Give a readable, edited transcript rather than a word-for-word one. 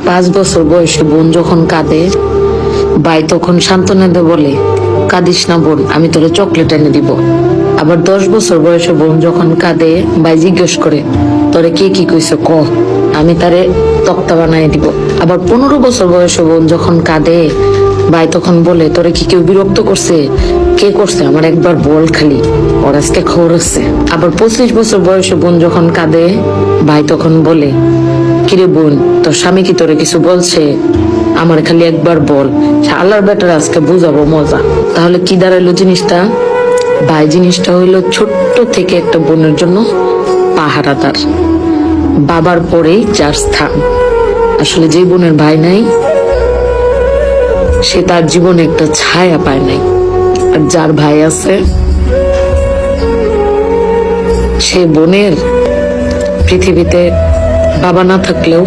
5 বছর বয়সে বোন যখন কাঁদে, ভাই তখন সান্ত্বনা দিয়ে বলে, কাঁদিস না বোন, আমি তোরে চকলেট এনে দিব। আবার 10 বছর বয়সে বোন যখন কাঁদে, ভাই জিজ্ঞেস করে, তোরে কে কি কইছে ক, আমি তারে তক্তা বানাই দিব। আবার 15 বছর বয়সে বোন যখন কাঁদে, ভাই তখন বলে, তোরে কি কেউ বিরক্ত করছে? কে করছে? আমার একবার বল খালি, ওর আজকে খবর আছে। আবার 25 বছর বয়সে বোন যখন কাঁদে, ভাই তখন বলে, কিরে বোন, তোর স্বামী কি তোরে কিছু বলছে? আমার খালি একবার বল, আল্লাহর বেটার আজকে বুঝাবো মজা। তাহলে কি দাঁড়াইলো জিনিসটা? ভাই জিনিসটা হইলো ছোট্ট থেকে একটা বোনের জন্য পাহারাদার, বাবার পরেই যার স্থান। আসলে যে বোনের ভাই নাই, সে তার জীবনে একটা ছায়া পায় নাই। আর যার ভাই আছে, সে বোনের পৃথিবীতে বাবা না থাকলেও